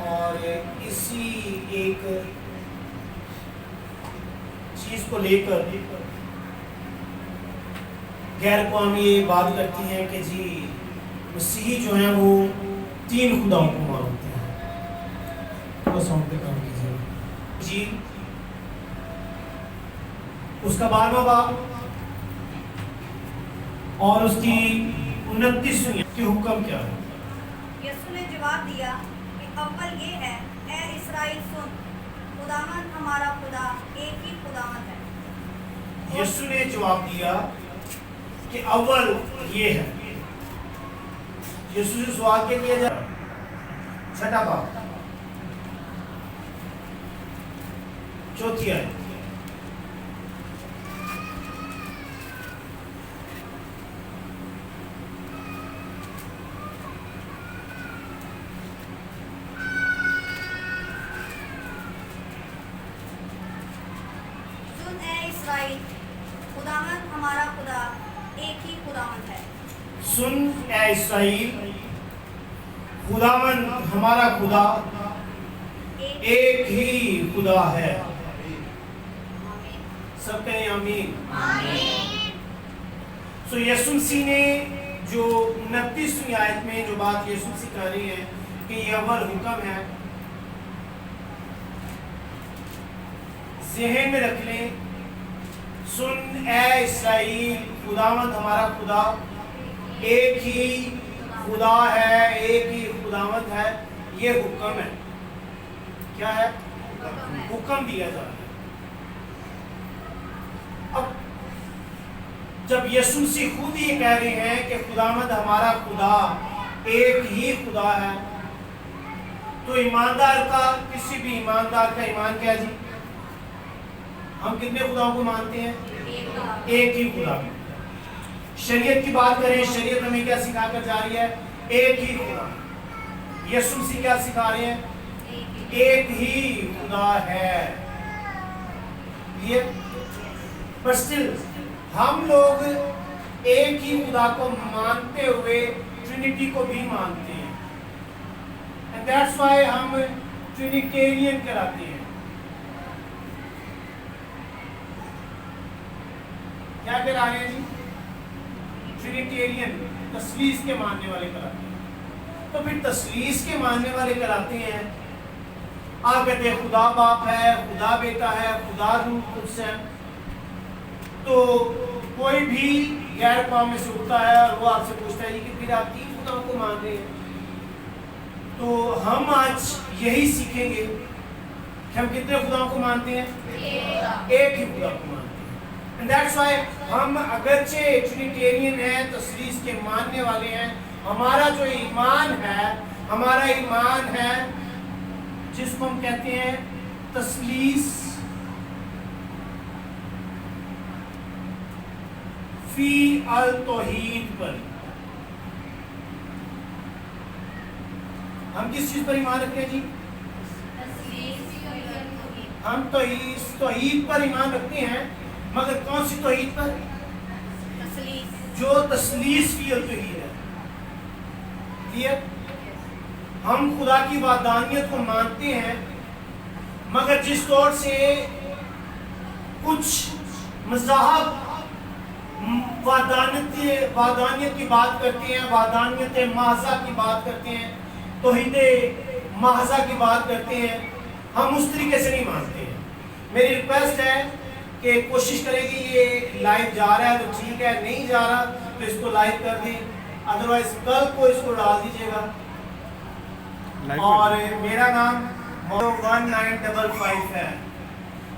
اور اسی ایک چیز کو لے کر غیر قومی یہ بات کرتی ہیں کہ جی مسیحی جو ہیں وہ 3 خداؤں کو مانتے ہیں. تھوڑا ساؤنڈ پہ کام کیجیے جی. اس کا 12واں باب اور اس کی 29ویں کے حکم کیا ہے؟ یسوع نے جواب دیا کہ اول یہ ہے، اے اسرائیل سن، خداوند ہمارا خدا ایک ہی خداوند ہے. یسوع نے جواب دیا کہ اول یہ ہے. یسوع سے سوال کیا جا رہا ہے؟ 6واں باب 4 آیت. سن اے اسرائیل، خداوند ہمارا خدا ایک ہی خداوند ہے. سن اے اسرائیل، خداوند ہمارا خدا ایک ہی خدا ہے. سب کہیں آمین. سو یسوع مسیح نے جو 29ویں آیت میں جو بات یسوع مسیح کہہ رہی ہے کہ یہ اول حکم ہے، ذہن میں رکھ لیں. سن اے اسرائیل، خداوند ہمارا خدا ایک ہی خدا ہے، ایک ہی خداوند ہے. یہ حکم ہے. کیا ہے؟ حکم دیا جا رہا ہے. اب جب یسوع مسیح خود یہ کہہ رہے ہیں کہ خداوند ہمارا خدا ایک ہی خدا ہے، تو ایماندار کا، کسی بھی ایماندار کا ایمان کیا جی؟ ہم کتنے خداؤں کو مانتے ہیں؟ ایک ہی خدا. شریعت کی بات کریں، شریعت ہمیں کیا سکھا کر جا رہی ہے؟ ایک ہی خدا. یسوع مسیح کیا سکھا رہے ہیں؟ ایک ہی خدا ہے. یہ پر سٹل ہم لوگ ایک ہی خدا کو مانتے ہوئے ٹرینٹی کو بھی مانتے ہیں. And that's why ہم ٹرینیٹیرین کہلاتے ہیں. کیا کہلا رہے ہیں جی؟ ٹرینیٹیرین، تثلیث کے ماننے والے کہلاتے ہیں. تو پھر تثلیث کے ماننے والے کہلاتے ہیں. آپ کہتے ہیں خدا باپ ہے، خدا بیٹا ہے، خدا روح قدس ہے. تو کوئی بھی غیر قوم میں سے اٹھتا ہے اور وہ آپ سے پوچھتا ہے کہ پھر آپ 3 خداؤں کو مان رہے ہیں. تو ہم آج یہی سیکھیں گے کہ ہم کتنے خداؤں کو مانتے ہیں؟ ایک ہی خدا کو مانتے ہیں. And that's why ہم اگرچہ ٹرینیٹیرین ہیں، تثلیث کے ماننے والے ہیں، ہمارا جو ایمان ہے، ہمارا ایمان ہے جس کو ہم کہتے ہیں تثلیث فی التوحید پر. ہم کس چیز پر ایمان رکھتے ہیں جی؟ ہم توحید پر ایمان رکھتے ہیں، مگر کون سی توحید پر؟ جو تثلیث فی التوحید ہے. کلیئر؟ ہم خدا کی وحدانیت کو مانتے ہیں، مگر جس طور سے کچھ مذاہب وحدانیت کی بات کرتے ہیں، وحدانیت محضہ کی بات کرتے ہیں، توحید محضہ کی بات کرتے ہیں، ہم اس طریقے سے نہیں مانتے ہیں. میری ریکویسٹ ہے کہ کوشش کریں کہ یہ لائیو جا رہا ہے تو ٹھیک ہے، نہیں جا رہا تو اس کو لائیو کر دیں، ادروائز کل کو اس کو ڈال دیجیے گا. اور میرا نام 1955 ہے.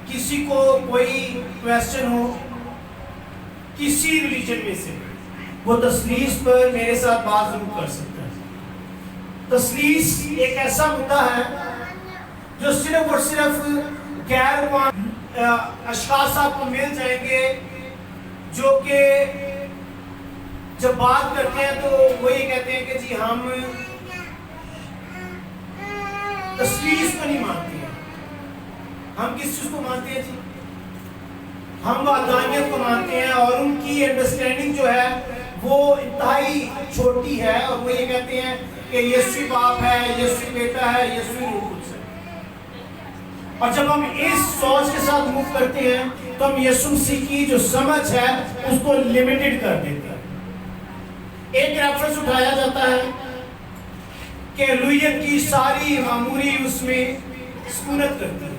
کسی کو کوئی کویسچن ہو کسی ریلیجن میں سے، وہ تثلیث پر میرے ساتھ بات ضرور کر سکتا ہے. تثلیث ایک ایسا مدعا ہے جو صرف اور صرف غیر قومی اشخاص آپ کو مل جائیں گے جو کہ جب بات کرتے ہیں تو وہ یہ کہتے ہیں کہ جی ہم تثلیث کو نہیں مانتے ہیں. ہم کس چیز کو مانتے ہیں جی؟ ہم وحدانیت کو مانتے ہیں، اور ان کی انڈرسٹینڈنگ جو ہے وہ انتہائی چھوٹی ہے، اور وہ یہ کہتے ہیں کہ یسوع باپ ہے، یسوع بیٹا ہے، یسوع روح القدس ہے۔ اور جب ہم اس سوچ کے ساتھ موو کرتے ہیں تو ہم یسوع مسیح کی جو سمجھ ہے اس کو لیمیٹڈ کر دیتے ہیں۔ ایک ریفرنس اٹھایا جاتا ہے کہ الوہیت کی ساری معموری اس میں سکونت کرتی ہے،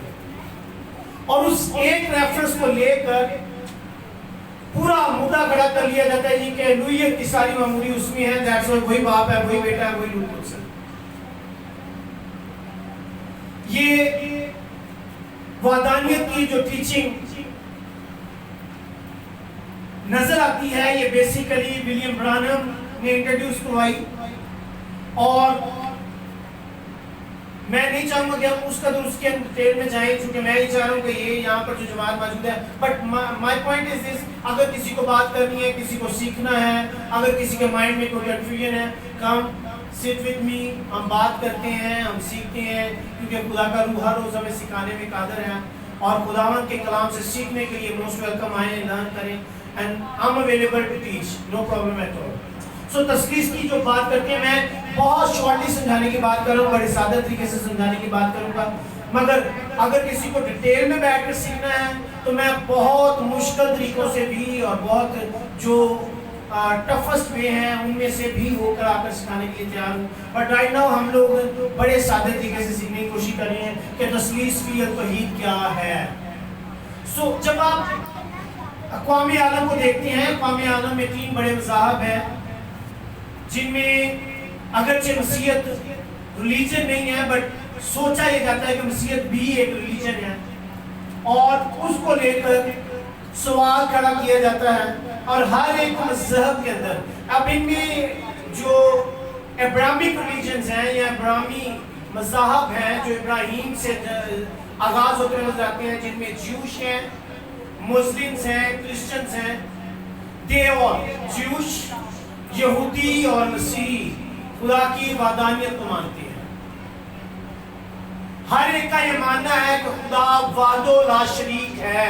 اور اس ایک ریفرنس کو لے کر پورا مدعا کھڑا کر لیا جاتا ہے جی کہ الوہیت کی ساری معموری اس میں ہے، دیٹس وائی وہی باپ ہے، وہی بیٹا ہے، وہی روح القدس ہے۔ یہ وحدانیت کی جو ٹیچنگ نظر آتی ہے یہ بیسیکلی ولیم برانم نے انٹروڈیوس کروائی، اور میں نہیں چاہوں گا کہ ہم اس قدر اس کے ڈیٹیل میں جائیں، چونکہ میں ہی چاہ رہا ہوں کہ یہ یہاں پر جو جماعت موجود ہے، بٹ مائی پوائنٹ از دس، اگر کسی کو بات کرنی ہے، کسی کو سیکھنا ہے، اگر کسی کے مائنڈ میں کوئی کنفیوژن ہے، کم سٹ وتھ می، ہم بات کرتے ہیں، ہم سیکھتے ہیں، کیونکہ خدا کا روح ہر روز ہمیں سکھانے میں قادر ہے، اور خداوند کے کلام سے سیکھنے کے لیے موسٹ ویلکم آئیں، لرن کریں، and I am available to teach, no problem at all. So تثلیث کی جو بات کرتے ہیں، میں بہت شارٹلی سمجھانے کی بات کروں گا، بڑے سادہ طریقے سے سمجھانے کی بات کروں گا، مگر اگر کسی کو ڈیٹیل میں بیٹھ کر سیکھنا ہے تو میں بہت مشکل طریقوں سے بھی اور بہت جو ٹفسٹ وے ہیں ان میں سے بھی ہو کر آ کر سکھانے کے لیے تیار ہوں، بٹ رائٹ ناؤ ہم لوگ بڑے سادے طریقے سے سیکھنے کی کوشش کر رہے ہیں کہ تثلیث فی التوحید کیا ہے۔ سو جب آپ اقوام عالم کو دیکھتے ہیں، اقوام عالم میں 3 بڑے مذاہب ہیں جن میں اگرچہ مسیحیت ریلیجن نہیں ہے، بٹ سوچا یہ جاتا ہے کہ مسیحیت بھی ایک ریلیجن ہے، اور اس کو لے کر سوال کھڑا کیا جاتا ہے، اور ہر ایک مذہب کے اندر اب ان میں جو ابراہیمک ریلیجنز ہیں یا ابراہیمی مذاہب ہیں جو ابراہیم سے آغاز ہوتے ہوئے نظر آتے ہیں، جن میں جیوش ہیں، مسلمز ہیں، کرسچنز ہیں، دے اور جیوش، یہودی اور مسیحی خدا کی وحدانیت کو مانتے ہیں۔ ہر ایک کا یہ ماننا ہے کہ خدا وحد و لا شریک ہے،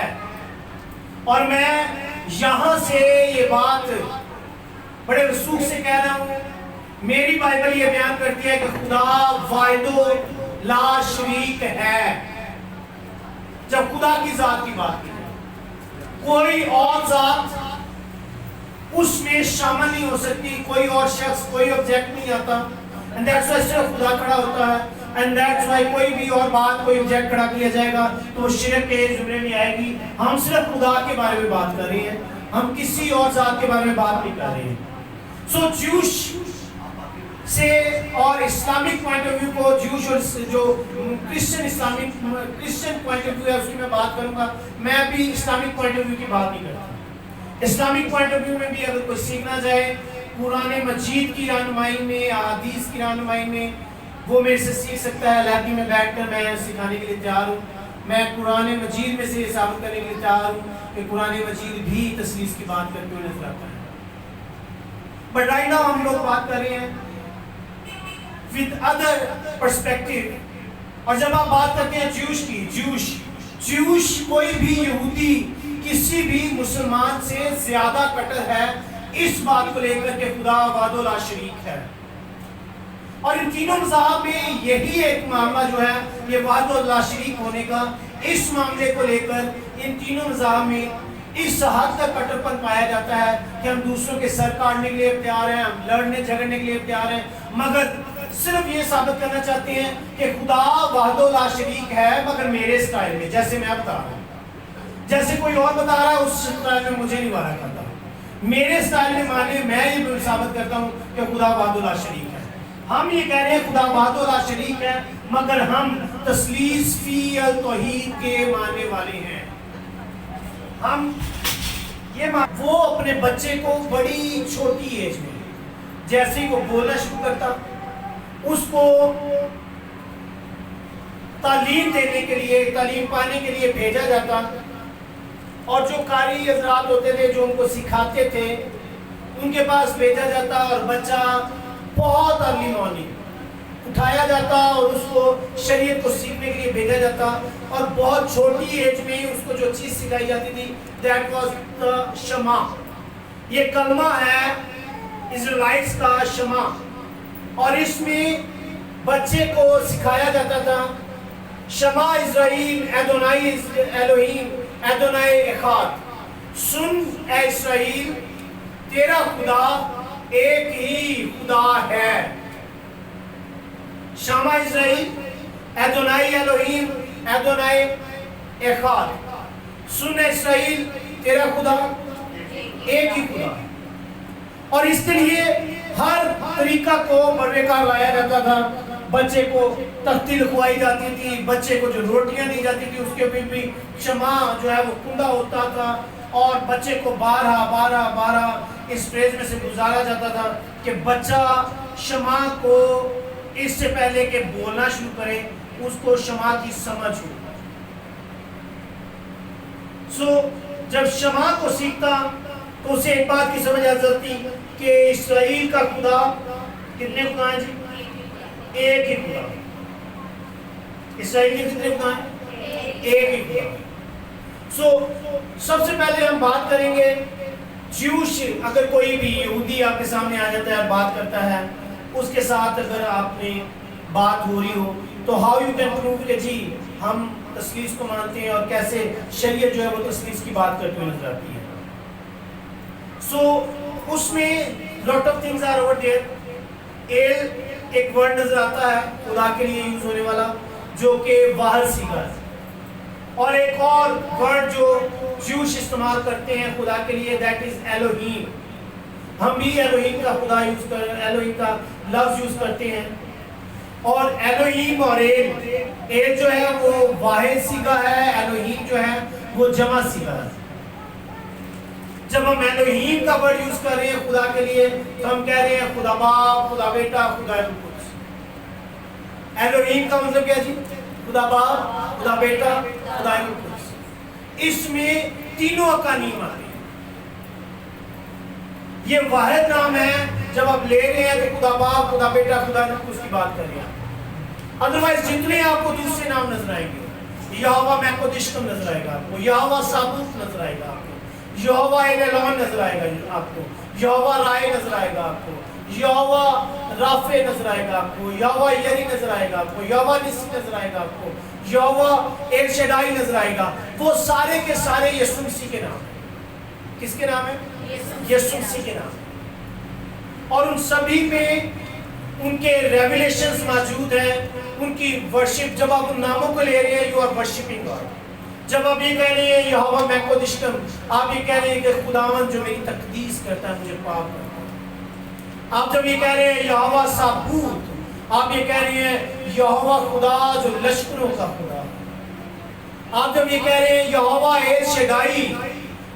اور میں یہاں سے یہ بات بڑے رسوخ سے کہہ رہا ہوں، میری بائبل یہ بیان کرتی ہے کہ خدا واحد و لا شریک ہے۔ جب خدا کی ذات کی بات کی کوئی اور ذات اس میں شامل نہیں ہو سکتی، کوئی اور شخص، کوئی آبجیکٹ نہیں آتا، and that's why صرف خدا کھڑا ہوتا ہے، and that's why کوئی بھی اور بات، کوئی آبجیکٹ کھڑا کیا جائے گا تو وہ شرک کے زمرے میں آئے گی۔ ہم صرف خدا کے بارے میں بات کر رہے ہیں، ہم کسی اور ذات کے بارے میں بات نہیں کر رہے ہیں۔ سو جوش سے اور اسلامک پوائنٹ آف ویو کو، جوش اور جو کرسچن پوائنٹ آف ویو ہے اس کی میں بات کروں گا، میں ابھی اسلامک پوائنٹ آف ویو کی بات نہیں کرتا۔ اسلامک پوائنٹ آف ویو میں بھی اگر کوئی سیکھنا جائے قرآن مجید کی رہنمائی میں، احادیث کی رہنمائی میں، وہ میرے سے سیکھ سکتا ہے۔ لائبریری میں بیٹھ کر میں سکھانے کے لیے تیار ہوں، میں قرآن مجید میں سے یہ ثابت کرنے کے لیے تیار ہوں کہ قرآن مجید بھی تثلیث کی بات کرتے ہوئے نظر آتا ہے۔ بٹ رائٹ ناؤ ہم لوگ بات کر رہے ہیں with other perspective، اور جب آپ بات کرتے ہیں جیوش کی، جیوش کوئی بھی یہودی کسی بھی مسلمان سے زیادہ کٹر ہے اس بات کو لے کر کہ خدا وحد و لا شریک ہے، اور ان تینوں مذاہب میں یہی ایک معاملہ جو ہے یہ وحد و لا شریک ہونے کا، اس معاملے کو لے کر ان تینوں مذاہب میں اس حد تک کٹر پن پایا جاتا ہے کہ ہم دوسروں کے سر کاٹنے کے لیے تیار ہیں، ہم لڑنے جھگڑنے کے لیے تیار ہیں، مگر صرف یہ ثابت کرنا چاہتے ہیں کہ خدا وحد و لا شریک ہے، مگر میرے سٹائل میں، جیسے میں بتا رہا ہوں، جیسے کوئی اور بتا رہا ہے اس سٹائل میں مجھے نہیں مانا کرتا، میرے سٹائل میں مانے میں یہ ثابت کرتا ہوں کہ خدا وحد و لا شریک ہے۔ ہم یہ کہہ رہے ہیں خدا وحد و لا شریک ہے، مگر ہم تثلیث فی التوحید کے ماننے والے ہیں۔ ہم یہ وہ اپنے بچے کو بڑی چھوٹی ایج میں جیسے ہی وہ بولنا شروع کرتا اس کو تعلیم دینے کے لیے، تعلیم پانے کے لیے بھیجا جاتا، اور جو قاری حضرات ہوتے تھے جو ان کو سکھاتے تھے ان کے پاس بھیجا جاتا، اور بچہ بہت ارلی مارننگ اٹھایا جاتا اور اس کو شریعت کو سیکھنے کے لیے بھیجا جاتا، اور بہت چھوٹی ایج میں اس کو جو چیز سکھائی جاتی تھی دیٹ واز دا شمع۔ یہ کلمہ ہے اسرائیلائٹس کا شمع، اور اس میں بچے کو سکھایا جاتا تھا شما اسرائیل ادونائی الوہیم ادونائی اخاد، سن اے اسرائیل تیرا خدا ایک ہی خدا ہے. شما اسرائیل ادونائی الوہیم ادونائی اخاد، سن اے اسرائیل تیرا خدا ایک ہی خدا. اور اس کے لیے ہر طریقہ کو بروکار لایا جاتا تھا. بچے کو تختی لکھوائی جاتی تھی، بچے کو جو روٹیاں دی جاتی تھی اس کے بھی شمع جو ہے وہ کنڈا ہوتا تھا، اور بچے کو 12 اس فیز میں سے گزارا جاتا تھا کہ بچہ شمع کو اس سے پہلے کہ بولنا شروع کرے اس کو شمع کی سمجھ ہو. جب شمع کو سیکھتا تو اسے ایک بات کی سمجھ آ جاتی کہ اسرائیل کا خدا کتنے خدا ہیں جی؟ ایک ہی خدا. اسرائیل کے کتنے خدا ہیں؟ ایک ہی خدا. سب سے پہلے ہم بات کریں گے جیوش. اگر کوئی بھی یہودی آپ کے سامنے آ جاتا ہے بات کرتا ہے، اس کے ساتھ اگر آپ نے بات ہو رہی ہو تو ہاؤ یو کین پروو کہ جی ہم تثلیث کو مانتے ہیں، اور کیسے شریعت جو ہے وہ تثلیث کی بات کرتے ہوئے نظر آتی ہے. اس میں lot of things are over there. L ایک ورڈ نظر آتا ہے خدا کے لیے یوز ہونے والا جو کہ واحد سیگا ہے، اور ایک اور ورڈ جو جوش استعمال کرتے ہیں خدا کے لیے that is الوہیم. ہم بھی الوہیم کا خدا الوہیم کا لفظ یوز کرتے ہیں. اور الوہیم اور ایل جو ہے وہ واحد سیگا ہے، الوہیم جو ہے وہ جمع سیگا ہے. جب ہم الوہیم کا ورڈ یوز کر رہے ہیں خدا کے لیے تو ہم کہہ رہے ہیں خدا باپ، خدا بیٹا، خدا روح القدس. الوہیم کا مطلب کیا جی؟ خدا باپ، خدا بیٹا، خدا روح القدس. اس میں تینوں اقانیم آتے ہیں. یہ واحد نام ہے جب آپ لے رہے ہیں تو خدا باپ، خدا بیٹا، خدا روح القدس کی بات کر رہے ہیں. ادروائز جتنے آپ کو دوسرے نام نظر آئیں گے، یہوہ میکودشکم نظر آئے گا آپ کو، یہوہ سابوت نظر آئے گا آپ کو، یہوہ ایلون نظر آئے گا آپ کو، یہوہ رائے نظر آئے گا آپ کو، یہوہ رافع نظر آئے گا آپ کو، یہوہ یری نظر آئے گا آپ کو، یہوہ نسی نظر آئے گا آپ کو، یہوہ ایل شدائی نظر آئے گا. وہ سارے کے سارے یسوع مسیح کے نام ہیں. کس کے نام ہیں؟ یسوع مسیح کے نام ہیں. اور ان سبھی میں ان کے ریویلیشنز موجود ہیں، ان کی ورشپ. جب آپ ان ناموں کو لے رہے ہیں یو آر ورشپنگ گاڈ. جب آپ یہ کہہ رہے ہیں یہوہ میکودشکم، آپ یہ کہہ رہے ہیں کہ خداوند جو میری تقدیس کرتا ہے مجھے پاک کرتا ہے. آپ جب یہ کہہ رہے ہیں یہوہ سابوت، آپ یہ کہہ رہے ہیں یہوہ خدا جو لشکروں کا خدا. آپ جب یہ کہہ رہے ہیں یہوہ ایل شدائی،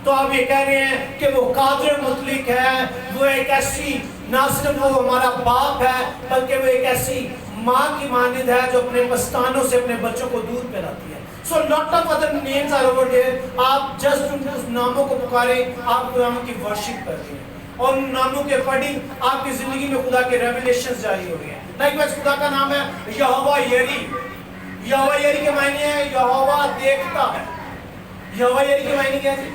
تو آپ یہ کہہ رہے ہیں کہ وہ قادر مطلق ہے. وہ ایک ایسی، نہ صرف وہ ہمارا باپ ہے بلکہ وہ ایک ایسی ماں کی مانند ہے جو اپنے پستانوں سے اپنے بچوں کو دودھ پلاتی ہے. So lot of other names are over there. آپ جسٹ ان ناموں کو پکاریں، آپ خداوند کی ورشپ کر رہے ہیں، اور ان ناموں کے اکارڈنگ آپ کی زندگی میں خدا کے ریویلیشنز جاری ہو رہے ہیں. لائک خدا کا نام ہے یہوہ یری. یہوہ یری کے معنی ہے یہوہ دیکھتا ہے. یہوہ یری کے معنی کیا ہے؟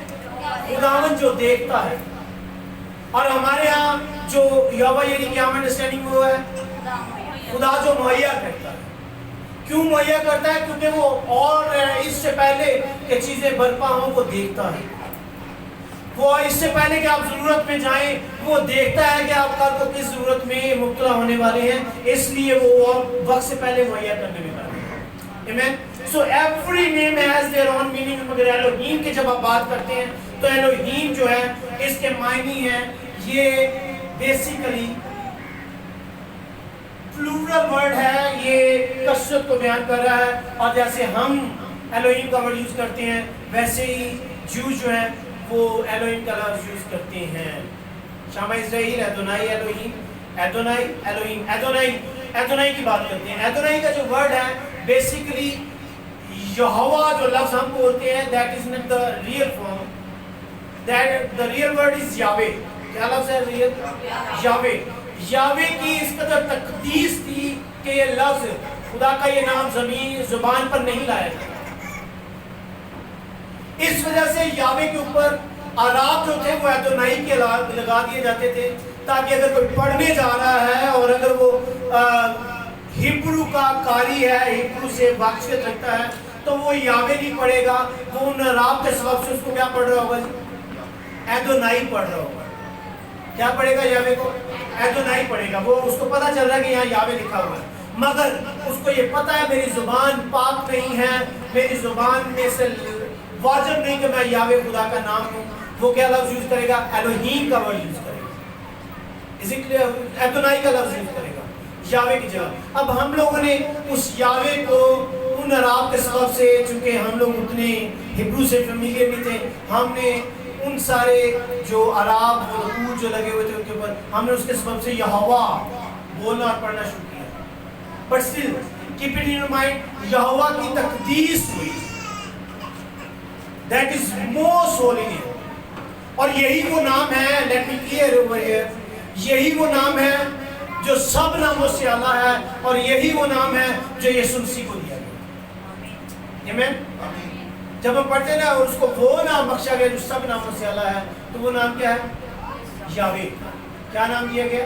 خداوند جو دیکھتا ہے. اور ہمارے ہاں جو یہوہ یری کی عام انڈرسٹینڈنگ وہ ہے خدا جو مہیا کرتا ہے. کیوں مہیا کرتا ہے؟ کیونکہ وہ اور اس سے پہلے کہ چیزیں برپا ہوں وہ دیکھتا ہے. وہ اس سے پہلے کہ آپ ضرورت میں جائیں وہ دیکھتا ہے کہ آپ کل کو کس ضرورت میں مبتلا ہونے والے ہیں، اس لیے وہ اور وقت سے پہلے مہیا کرنے میں لگے ہیں. Amen. So every name has their own meaning. مگر الوہیم کی جب آپ بات کرتے ہیں تو الوہیم جو ہے اس کے معنی ہیں، یہ بیسیکلی پلورل ورڈ ہے، یہ کثرت کو بیان کر رہا ہے. اور جیسے ہم الوہیم کا ورڈ یوز کرتے ہیں ویسے ہی جیوز جو ہیں وہ الوہیم کا لفظ یوز کرتے ہیں. شمع اسرائیل ادونائی الوہیم، ادونائی الوہیم، ادونائی کی بات کرتے ہیں. ادونائی کا جو ورڈ ہے بیسیکلی یہوہ جو لفظ ہم بولتے ہیں that is not the real form. That the real word is یاوے. کیا لفظ ہے ریل؟ یاوے. یاوے کی اس قدر تقدیس تھی کہ یہ لفظ خدا کا یہ نام زبان پر نہیں لایا جاتا. اس وجہ سے یاوے کے اوپر آراب جو تھے وہ ادونائی کے لگا دیے جاتے تھے تاکہ اگر کوئی پڑھنے جا رہا ہے اور اگر وہ ہبرو کا قاری ہے، ہبرو سے واقفیت رکھتا ہے، تو وہ یاوے نہیں پڑھے گا، وہ ان راب کے سبب سے اس کو کیا پڑھ رہا ہوگا جی؟ ایدونائی پڑھ رہا ہوگا۔ کیا پڑھے گا یاوے کو؟ ایدونائی پڑھے گا۔ وہ اس کو پتہ چل رہا ہے کہ یہاں یاوے لکھا ہوا ہے، مگر اس کو یہ پتہ ہے میری زبان پاک نہیں ہے، میری زبان میں سے واجب نہیں کہ میں یاوے خدا کا نام ہوں۔ وہ کیا لفظ یوز کرے گا؟ ایلوہیم کا ورڈ یوز کرے گا، ایدونائی کا لفظ یوز کرے گا یاوے کی جگہ۔ اب ہم لوگوں نے اس یاوے کو ان عراب کے سبب سے، چونکہ ہم لوگ اتنے ہبرو سے فیملیئر نہیں تھے، ہم نے ان سارے جو عراب حروف جو لگے ہوئے تھے ان کے اوپر، ہم نے اس کے سبب سے یہوہ بولنا اور پڑھنا شروع کیا۔ But still keep it in mind, Yahweh کی تقدیس ہوئی، that is most holy name. اور یہی وہ نام ہے، let me clear over here, یہی وہ نام ہے جو سب ناموں سے اعلیٰ ہے، اور یہی وہ نام ہے جو یسوع مسیح کو دیا گیا۔ آمین۔ جب ہم پڑھتے ہیں نا اور اس کو وہ نام بخشا گیا جو سب ناموں سے اعلیٰ ہے، تو وہ نام کیا ہے؟ یاوے۔ کیا نام دیا گیا؟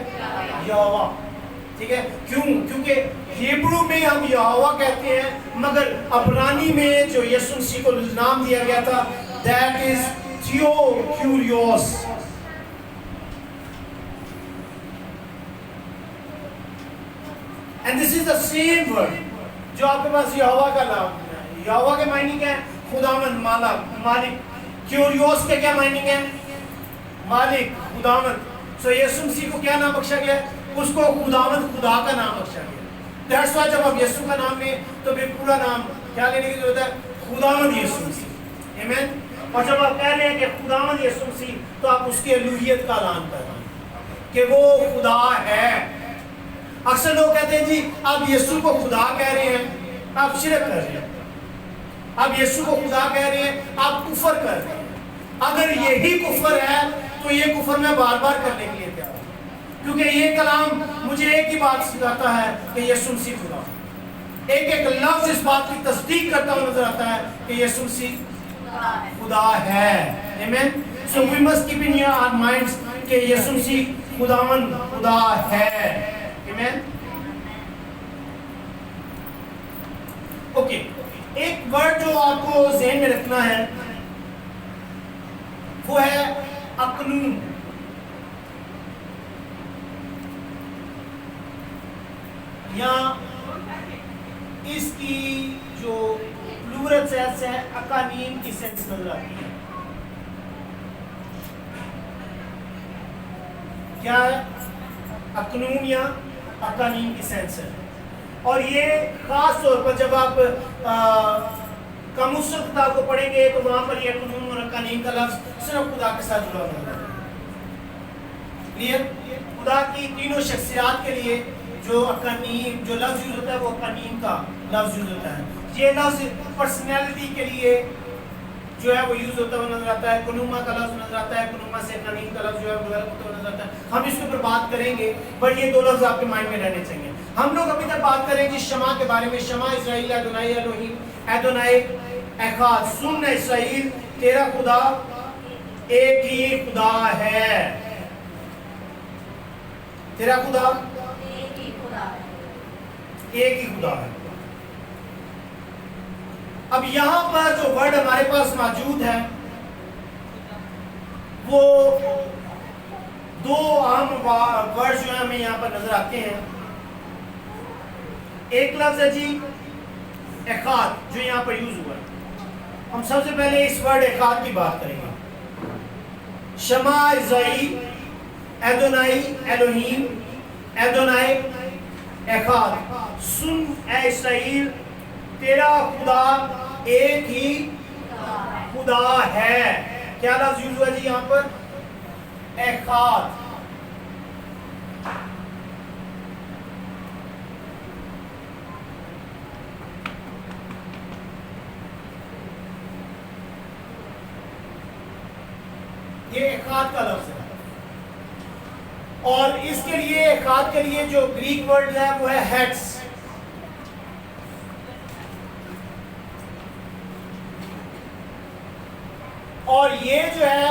یہوہ۔ ٹھیک ہے، کیوں؟ کیونکہ ہیبرو میں ہم یہوہ کہتے ہیں، مگر عبرانی میں جو یسوع مسیح کو نام دیا گیا تھا that is the curious. And this is the same word جو آپ کے پاس یہوہ کا نام ہے۔ یہوہ کے معنی کیا ہے؟ خداوند، مالک۔ کیوریوس کے کیا معنی ہے؟ مالک، خداوند۔ سو یسوع مسیح کو کیا نام بخشا گیا؟ اس کو خداوند، خدا کا نام بخشا گیا۔ That's why جب آپ یسوع کا نام لیں تو پھر پورا نام کیا لینے کی ضرورت ہے؟ خداوند یسوع مسیح۔ آمین۔ اور جب آپ کہہ رہے ہیں کہ خداوند یسوع مسیح، تو آپ اس کی الوہیت کا اعلان کر رہے ہیں کہ وہ خدا ہے۔ اکثر لوگ کہتے ہیں جی آپ یسوع کو خدا کہہ رہے ہیں، آپ شرک کر رہے ہیں۔ آپ یسوع کو خدا کہہ رہے ہیں، آپ کفر کر رہے ہیں۔ اگر یہی کفر ہے تو یہ کفر میں بار بار کرنے کے لیے تیار ہوں، کیونکہ یہ کلام مجھے ایک ہی بات سکھاتا ہے کہ یسوع مسیح خدا ہے۔ ایک ایک لفظ اس بات کی تصدیق کرتا ہوا نظر آتا ہے کہ یسوع مسیح خدا ہے۔ آمین۔ So we must keep in our minds کہ یسوع مسیح خداوند، خدا ہے۔ آمین۔ اوکے، ایک ورڈ جو آپ کو ذہن میں رکھنا ہے وہ ہے اکنون۔ یا اس کی جو پلورل سینس ہے اکانیم کی سینس نظر آتی ہے۔ کیا ہے؟ اکنون یا اکانیم کی سینس ہے، اور یہ خاص طور پر جب آپ قاموس کتاب کو پڑھیں گے تو وہاں پر یہ اکنون اور اکانیم کا لفظ صرف خدا کے ساتھ جڑا ہوا ہے۔ کلیئر؟ خدا کی تینوں شخصیات کے لیے جو اکانیم جو لفظ یوز ہوتا ہے وہ اکانیم کا لفظ یوز ہوتا ہے۔ یہ لفظ پرسنالٹی کے لیے جو ہے وہ یوز ہوتا ہوا نظر آتا ہے، کنوما کا لفظ نظر آتا ہے، کنوما سے اکانیم کا لفظ جو ہے ڈیولپ ہوتا ہوا نظر آتا ہے۔ ہم اس کے اوپر بات کریں گے، بٹ یہ دو لفظ آپ کے مائنڈ میں رہنے چاہیے۔ ہم لوگ ابھی تک بات کریں گے شما کے بارے میں۔ شما اسرائیل، ادونائی الوہیم، ادونائی احاد۔ سن اسرائیل، تیرا خدا ایک ہی خدا ہے۔ تیرا خدا ایک ہی خدا ہے۔ ایک ہی خدا ہے۔ اب یہاں پر جو ورڈ ہمارے پاس موجود ہے وہ دو عام ورڈ جو ہیں ہمیں یہاں پر نظر آتے ہیں۔ ایک لفظ ہے جی احاد جو یہاں پر یوز ہوا ہے۔ ہم سب سے پہلے اس ورڈ احاد کی بات کریں گے۔ شما اسرائیل، ادونائی الوہیم، ادونائی احاد۔ سن اے اسرائیل، تیرا خدا ایک ہی خدا ہے۔ کیا لفظ یوز ہوا جی یہاں پر؟ احاد۔ یہ احاد کا لفظ ہے، اور اس کے لیے احاد کے لیے جو گریک ورڈ ہے وہ ہے ہیٹس۔ اور یہ جو ہے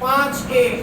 5:1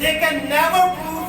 They can never prove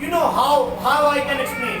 You know how I can explain?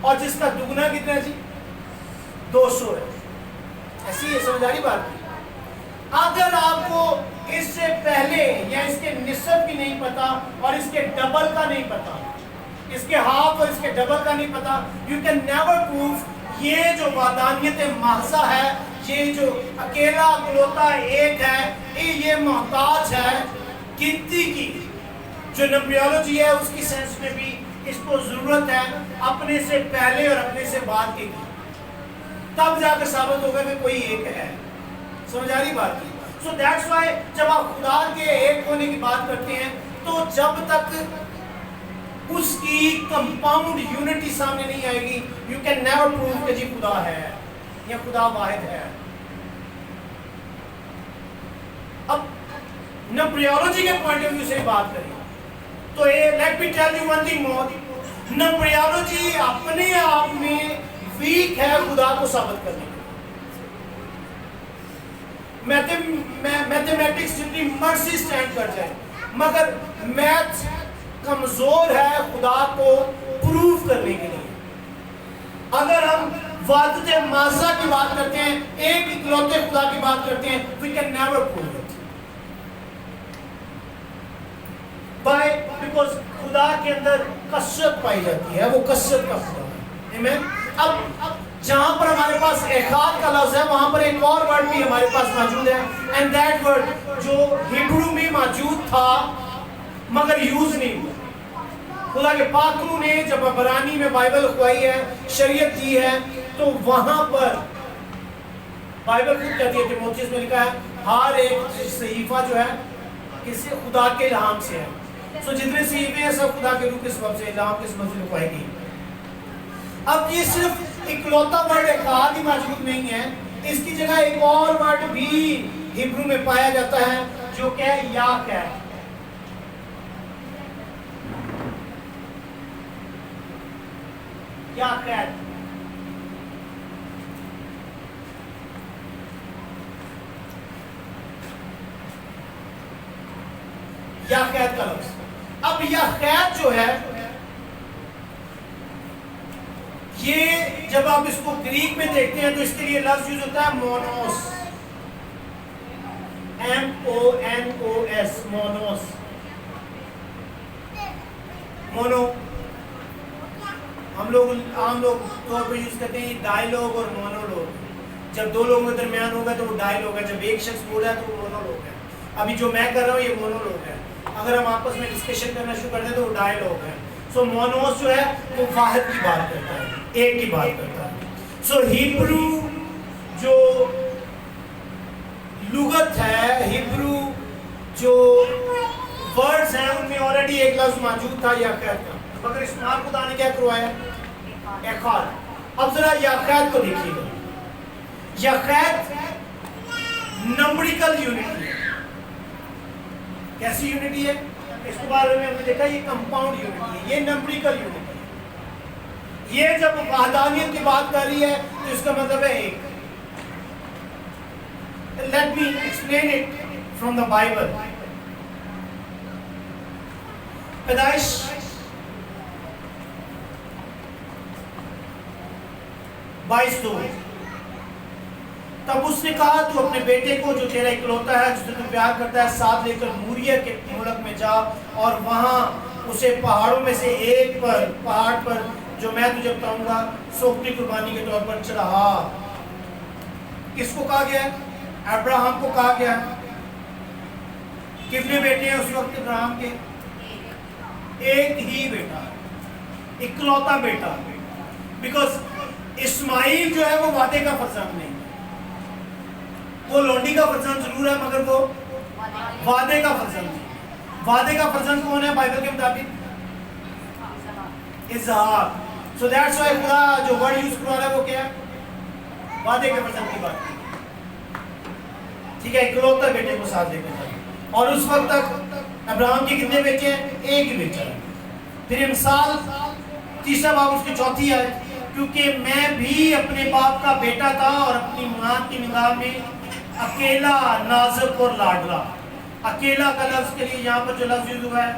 اور جس کا دگنا کتنا ہے جی 200 ہے. ایسی ہے سمجھ آ رہی بات. اگر آپ کو اس سے پہلے یا اس کے نصف کی نہیں پتا اور اس کے ڈبل کا نہیں پتا, اس کے ہاف اور اس کے ڈبل کا نہیں پتا, یو کین نیور پروف یہ جو وحدانیت محضہ ہے, یہ جو اکیلا اکلوتا ایک ہے, یہ محتاج ہے گنتی کی. جو نمبریولوجی ہے اس کی سینس میں بھی اس کو ضرورت ہے اپنے سے پہلے اور اپنے سے بعد کی, تب جا کر ثابت ہوگا کہ کوئی ایک ہے. سمجھ آ رہی بات کی. سو دیٹس وائی جب آپ خدا کے ایک ہونے کی بات کرتے ہیں تو جب تک اس کی کمپاؤنڈ یونٹی سامنے نہیں آئے گی, یو کین نیور پروف کہ جی خدا ہے یا خدا واحد ہے. اب نمبریولوجی کے پوائنٹ آف ویو سے بات کریں تو let me tell you one thing more. Numerology اپنے آپ میں ویک ہے خدا کو ثابت کرنے کے. میتھمیٹکس جتنی مرضی اسٹینڈ کر جائے مگر میتھ کمزور ہے خدا کو پروف کرنے کے لیے. اگر ہم وحدت ماضیٰ کی بات کرتے ہیں, ایک اکلوتے خدا کی بات کرتے ہیں, we can never prove it. Why? Because خدا کے اندر کثرت پائی جاتی ہے, وہ کثرت کا خدا ہے. Amen. اب جہاں پر ہمارے پاس احاد کا لفظ ہے وہاں پر ایک اور ورڈ بھی ہمارے پاس موجود ہے, and that word جو ہیبرو میں موجود تھا مگر یوز نہیں ہوا. خدا کے پاک روح نے جب عبرانی میں بائبل کھوائی ہے, شریعت دی ہے, تو وہاں پر بائبل خود کہتی ہے, تیموتھیوس میں لکھا ہے ہر ایک صحیفہ جو ہے کسی خدا کے الہام سے ہے. سو جتنے صحیفے ہیں سب خدا کے روح کے سبب سے, الہام کے سبب سے لکھوائی گئی. اب یہ صرف اکلوتا ورڈ احاد ہی موجود نہیں ہے, اس کی جگہ ایک اور ورڈ بھی ہیبرو میں پایا جاتا ہے جو کہ یاک ہے. یاقیت. یاقیت کا لفظ. اب یاقیت جو ہے یہ جب آپ اس کو گریک میں دیکھتے ہیں تو اس کے لیے لفظ یوز ہوتا ہے مونوس, MONOS, مونوس. مونو ہم لوگ عام لوگ طور پر یوز کرتے ہیں ڈائیلاگ اور مونولوگ. جب دو لوگوں کے درمیان ہوگا تو وہ ڈائیلاگ ہے, جب ایک شخص بول رہا ہے تو وہ مونولوگ ہے. ابھی جو میں کر رہا ہوں یہ مونولوگ ہے, اگر ہم آپس میں ڈسکشن کرنا شروع کر دیں تو وہ ڈائیلاگ ہے. سو مونوس جو ہے وہ واحد کی بات کرتا ہے, ایک کی بات کرتا ہے. سو ہیبرو جو لغت ہے, ہیبرو جو ورڈز ہیں ان میں آلریڈی ایک لفظ موجود تھا یاقیت کا, مگر استعمال خدا نے کیا کروایا احاد. اب ذرا یاقیت کو دیکھیے گا. یاقیت نمبریکل یونٹی ہے. کیسی یونٹی ہے؟ اس کے بارے میں ہم نے دیکھا یہ کمپاؤنڈ یونٹی ہے, یہ نمبریکل یونٹی ہے. یہ جب وحدانیت کی بات کر رہی ہے تو اس کا مطلب ہے ایک. Let me explain it from the Bible. پیدائش 22:2. تب اس نے کہا تو اپنے بیٹے کو جو تیرا اکلوتا ہے جسے تو پیار کرتا ہے ساتھ لے کر موریا کے ملک میں جا اور وہاں اسے پہاڑوں میں سے ایک پر, پہاڑ پر جو میں تجھے بتاؤں گا, سوکھتی قربانی کے طور پر چڑھا. کس کو کہا گیا؟ ابراہم کو کہا گیا. کتنے بیٹے ہیں اس وقت ابراہم کے؟ ایک ہی بیٹا, اکلوتا بیٹا. بیکاز اسماعیل جو ہے وہ وعدے کا فرزند نہیں, وہ لونڈی کا فرزند ضرور ہے مگر وہ وعدے کا فرزند نہیں. وعدے کا فرزند کون ہے بائبل کے مطابق؟ اسحاق. سو دیٹس وائی خدا جو ورڈ یوز کروا رہا ہے وہ کیا ہے؟ وعدے کے فرزند کی بات کی. ٹھیک ہے, اکلوتا بیٹے کو ساتھ لے کر جائے. اور اس وقت تک ابراہم کے کتنے بیٹے ہیں؟ ایک ہی بیٹا ہے. پھر مثال 3 باب اس کی 4 آیت, کیونکہ میں بھی اپنے باپ کا بیٹا تھا اور اپنی ماں کی نگاہ میں اکیلا, نازک اور لاڈلا. اکیلا کا لفظ کے لیے یہاں پر جو لفظ یوز ہوا ہے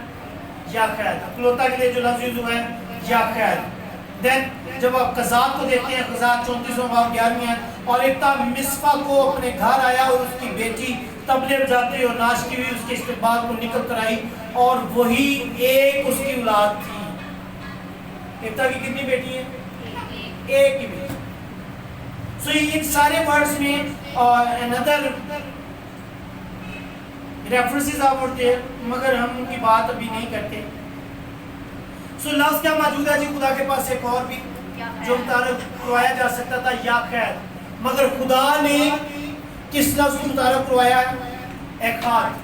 یاقیت. اکلوتا کے لیے جو لفظ یوز ہوا ہے یاقیت. دین جب آپ قزات کو دیکھتے ہیں، قزات 34واں باب 11ویں آیت، اور ابتا مصفا کو اپنے گھر آیا اور اس کی بیٹی طبلے بجاتی اور ناشتی ہوئی اس کے استقبال کو نکل کر آئی، اور وہی ایک اس کی اولاد تھی۔ ابتا کی کتنی بیٹی ہیں؟ ایک ہی بیٹی۔ سو ان سارے ورڈز میں another ریفرنسز آپ پڑھتے ہیں، مگر ہم ان کی بات ابھی نہیں کرتے۔ سو لفظ کیا موجود ہے جی؟ خدا کے پاس ایک اور بھی جو متعارف کروایا جا سکتا تھا، یا خیر، مگر خدا نے کس لفظ کو متعارف کروایا ہے؟ ایک ہاتھ۔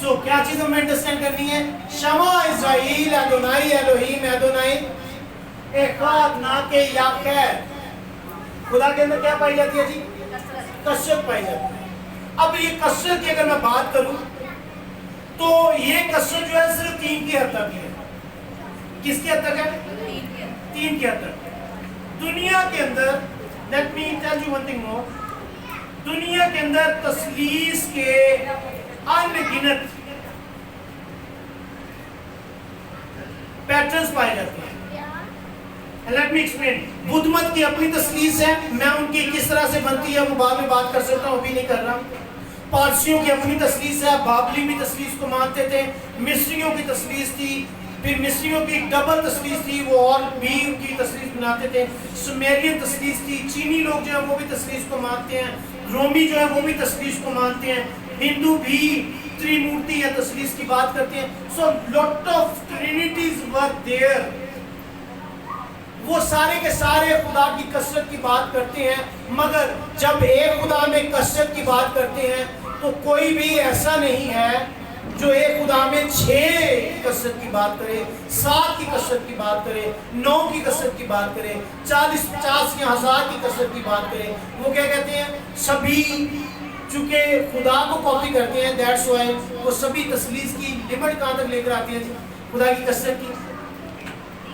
سو کیا چیز ہمیں انڈرسٹینڈ کرنی ہے؟ شما اسرائیل ادونائی الوہیم ادونائی ایک ہاتھ، نہ کہ یا خیر۔ خدا کے اندر کیا پائی جاتی ہے جی؟ کثرت پائی جاتی ہے۔ اب یہ کثرت کی اگر میں بات کروں تو یہ کثرت جو ہے صرف 3 کی حد تک ہے۔ کس کی حد تک ہے؟ 3 کی حد تک۔ دنیا کے اندر let me tell you one thing more، دنیا کے اندر تثلیث کے ان گنت پیٹرنز پائے جاتے ہیں۔ Let me explain۔ بدھ مت کی اپنی تثلیث ہے، میں ان کی کس طرح سے بنتی ہے وہ بعد میں بات کر سکتا ہوں، ابھی نہیں کر رہا۔ پارسیوں کی اپنی تثلیث ہے، بابلی بھی تثلیث کو مانتے تھے، مصریوں کی تثلیث تھی، پھر مصریوں کی ڈبل تثلیث تھی، وہ اور بھی ان کی تثلیث بناتے تھے، سومیرین تثلیث تھی، چینی لوگ جو ہیں وہ بھی تثلیث کو مانتے ہیں، رومی جو ہے وہ بھی تثلیث کو مانتے ہیں، ہندو بھی تریمورتی یا تثلیث کی بات کرتے ہیں۔ سو لوٹ آف ٹرینیٹیز ور دیئر، وہ سارے کے سارے خدا کی کثرت کی بات کرتے ہیں، مگر جب ایک خدا میں کثرت کی بات کرتے ہیں تو کوئی بھی ایسا نہیں ہے جو ایک خدا میں 6 کی کثرت کی بات کرے، 7 کی کثرت کی بات کرے، 9 کی کثرت کی بات کرے، 40 50 یا 1000 کی کثرت کی بات کرے۔ وہ کیا کہتے ہیں؟ سبھی چونکہ خدا کو کاپی کرتے ہیں، دیٹس وائی وہ سبھی تثلیث کی لمٹ کہاں تک لے کر آتے ہیں جی؟ خدا کی کثرت کی،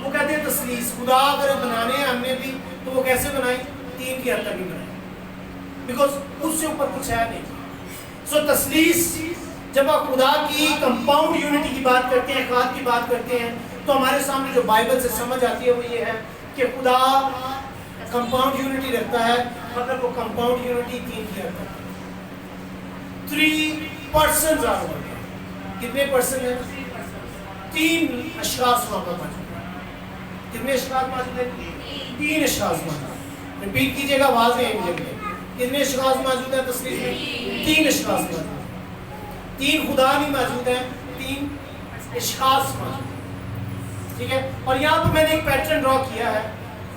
وہ کہتے ہیں تثلیث۔ خدا اگر بنانے ہیں ہم نے بھی تو وہ کیسے بنائیں؟ 3 کی حد تک ہی بنائیں، بیکاز اس سے اوپر کچھ ہے نہیں۔ سو تثلیث جب آپ خدا کی کمپاؤنڈ یونٹی کی بات کرتے ہیں، اخلاق کی بات کرتے ہیں، تو ہمارے سامنے جو بائبل سے سمجھ آتی ہے وہ یہ ہے کہ خدا کمپاؤنڈ یونٹی رکھتا ہے، مگر وہ کمپاؤنڈ یونٹی 3 کی حد تک۔ 3 پرسنز آر ورکنگ۔ کتنے پرسن ہیں؟ 3 اشخاص وہاں پر موجود ہیں۔ کتنے اشخاص موجود ہیں؟ 3 اشخاص موجود ہیں۔ ریپیٹ کیجیے گا، واضح ہے مجھے۔ کتنے اشخاص موجود ہیں تثلیث میں؟ 3 اشخاص موجود ہیں۔ 3 خدا نہیں موجود ہیں، 3 اشخاص موجود ہیں، ٹھیک ہے۔ اور یہاں پہ میں نے ایک پیٹرن ڈرا کیا ہے۔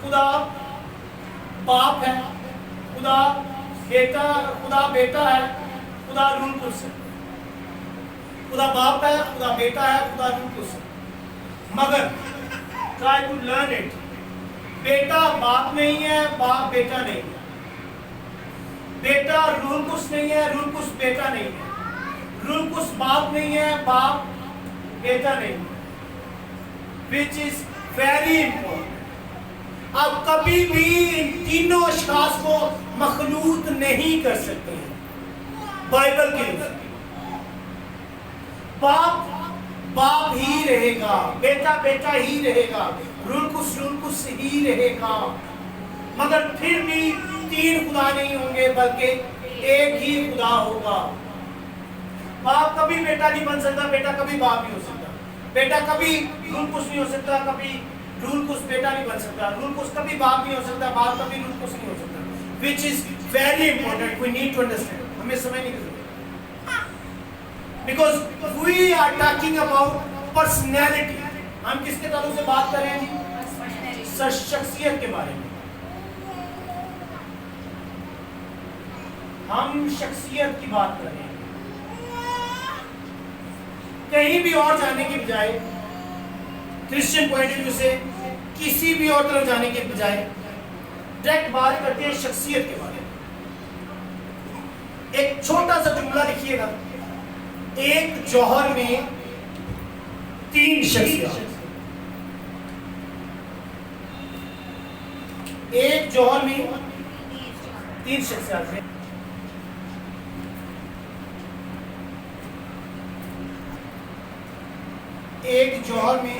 خدا باپ ہے، خدا بیٹا ہے، خدا روح القدس ہے۔ خدا باپ ہے، خدا بیٹا ہے، خدا روح القدس ہے۔ مگر try to learn it، بیٹا باپ نہیں ہے، باپ بیٹا نہیں ہے، بیٹا روح القدس نہیں ہے، روح القدس بیٹا نہیں ہے، روح القدس باپ نہیں ہے، باپ بیٹا نہیں ہے، which is very important۔ آپ کبھی بھی ان تینوں اشخاص کو مخلوط نہیں کر سکتے ہیں بائبل کے اندر۔ باپ باپ ہی رہے گا، بیٹا بیٹا ہی رہے گا، روح القدس ہی رہے گا، مگر پھر بھی 3 خدا نہیں ہوں گے بلکہ ایک ہی خدا ہوگا۔ باپ کبھی بیٹا نہیں بن سکتا، بیٹا کبھی باپ نہیں ہو سکتا، بیٹا کبھی روح القدس نہیں ہو سکتا، کبھی روح القدس بیٹا نہیں بن سکتا، روح القدس کبھی باپ نہیں ہو سکتا، باپ کبھی روح القدس نہیں ہو سکتا، which is very important، we need to understand۔ ہمیں سمجھ نہیں کرتے because we are talking about personality۔ ہم کس کے تعلق سے بات کر رہے ہیں؟ شخصیت کے بارے میں۔ ہم شخصیت کی بات کر رہے ہیں، کہیں بھی اور جانے کی بجائے، کرسچن پوائنٹ آف ویو سے کسی بھی اور طرف جانے کے بجائے ڈائریکٹ بات کرتے ہیں شخصیت کے بارے میں۔ ایک چھوٹا سا جملہ لکھیے گا، ایک جوہر میں 3 شخصیات، ایک جوہر میں 3 شخصیات ہیں۔ ایک جوہر میں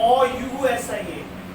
OUSIA,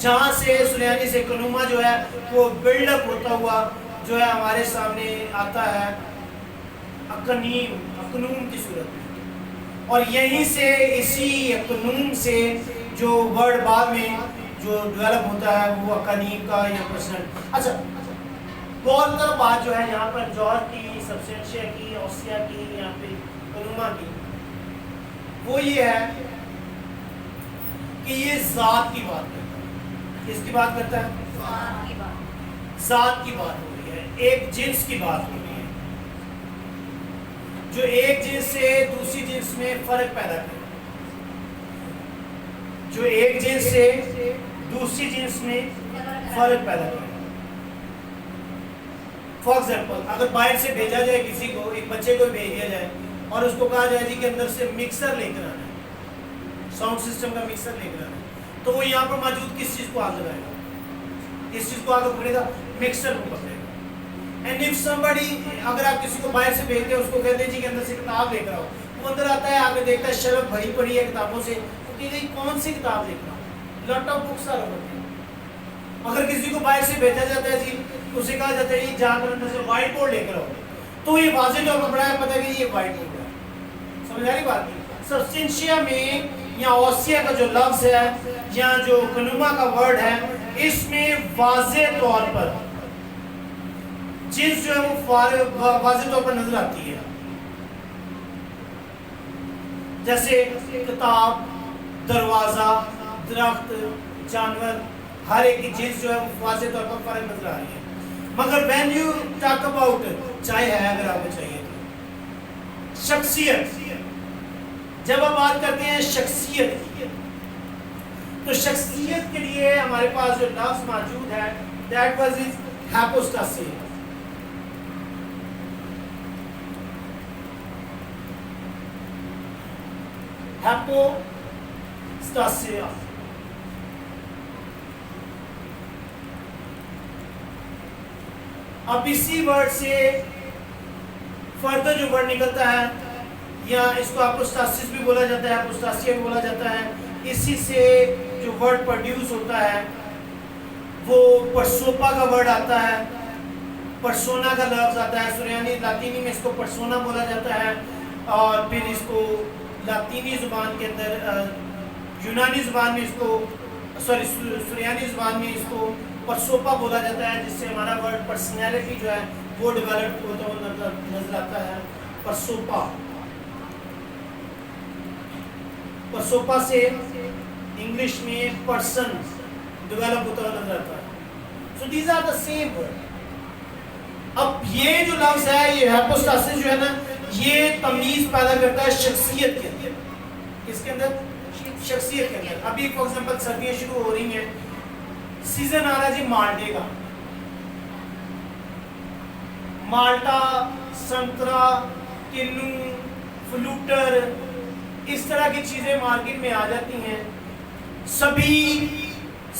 جہاں سے سریانی سے کنوما جو ہے وہ بلڈ اپ ہوتا ہوا جو ہے ہمارے سامنے آتا ہے اکنون کی صورت میں، اور یہیں سے اسی اکنون سے جو ورڈ بعد میں جو ڈیولپ ہوتا ہے وہ اکنیم کا یا پرسنل۔ اچھا، بہت طرح بات جو ہے یہاں پر جوہر کی، سبسٹینشیا کی، اوسیا کی، یہاں پہ کنوما کی، وہ یہ ہے کہ یہ ذات کی بات کرتا ہے۔ کس کی بات کرتا ہے؟ ذات کی بات ہو رہی ہے، ایک جنس کی بات ہو رہی ہے جو ایک جنس سے دوسری جنس میں فرق پیدا کرے، جو ایک جنس سے دوسری جنس میں فرق پیدا کرے۔ فار ایگزامپل، اگر باہر سے بھیجا جائے کسی کو، ایک بچے کو بھیج دیا جائے اور اس کو کہا جائے جی کہ اندر سے مکسر لے کر آنا ہے، ساؤنڈ سسٹم کا مکسر لے کر آنا ہے، تو وہ یہاں پر موجود کس چیز کو آگ لگائے گا؟ کس چیز کو آگ پکڑے گا؟ مکسر کو پکڑے گا۔ اینڈ اف somebody، اگر آپ کسی کو باہر سے بھیجتے ہیں، اس کو کہتے ہیں جی کہ اندر سے کتاب لے کر آؤ، وہ اندر آتا ہے، آگے دیکھتا ہے شیلف بھری پڑی ہے کتابوں سے، وہ کہے گا کون سی کتاب لے کر آؤ؟ Lot of books are over. اگر کسی کو باہر سے بھیجا جاتا ہے جی، اسے کہا جاتا ہے جا کر اندر سے وائٹ بورڈ لے کر آؤ، تو یہ واضح طور پر بڑا ہے، پتہ ہے کہ یہ وائٹ بورڈ ہے۔ سمجھ آ رہی بات؟ سبسٹینشیا میں یا اوسیا کا جو لفظ ہے یا جو کنوما کا ورڈ ہے، اس میں واضح طور پر جنس جو ہے وہ واضح طور پر نظر آتی ہے، جیسے کتاب، دروازہ، درخت، جانور، ہر ایک کی جنس جو ہے وہ واضح طور پر فرق نظر آ رہی ہے۔ مگر when you talk about، چاہے ہے اگر آپ کو چاہیے تو شخصیت، جب آپ بات کرتے ہیں شخصیت کی، تو شخصیت کے لیے ہمارے پاس جو لفظ موجود ہے that was his hypostasis۔ hypostasia، اب اسی ورڈ سے فردر جو ورڈ نکلتا ہے، یا اس کو hypostasis بھی بولا جاتا ہے، hypostasia بھی بولا جاتا ہے، اسی سے جو ورڈ پروڈیوس ہوتا ہے وہ پرسوپا کا ورڈ آتا ہے، پرسونا کا لفظ آتا ہے، سریانی لاطینی میں اس کو پرسونا بولا جاتا ہے، اور پھر اس کو لاطینی زبان کے اندر، یونانی زبان میں اس کو، سریانی زبان میں اس کو پرسوپا بولا جاتا ہے، جس سے ہمارا ورڈ پرسنالٹی جو ہے وہ ڈیولپ ہوتا ہوا نظر آتا ہے۔ پرسوپا، پرسوپا سے انگلش میں پرسن ڈیولپ ہوتا ہوا نظر آتا ہے۔ So these are the same word. اب یہ جو لفظ ہے، یہ ہیپوسٹاسس جو ہے نا، یہ تمیز پیدا کرتا ہے شخصیت کے اندر۔ کس کے اندر؟ شخصیت کے اندر۔ ابھی فار ایگزامپل سردیاں شروع ہو رہی ہیں، سیزن آ رہا ہے جی مالٹے کا، مالٹا، سنترا، کنو، فلوٹر، اس طرح کی چیزیں مارکیٹ میں آ جاتی ہیں، سبھی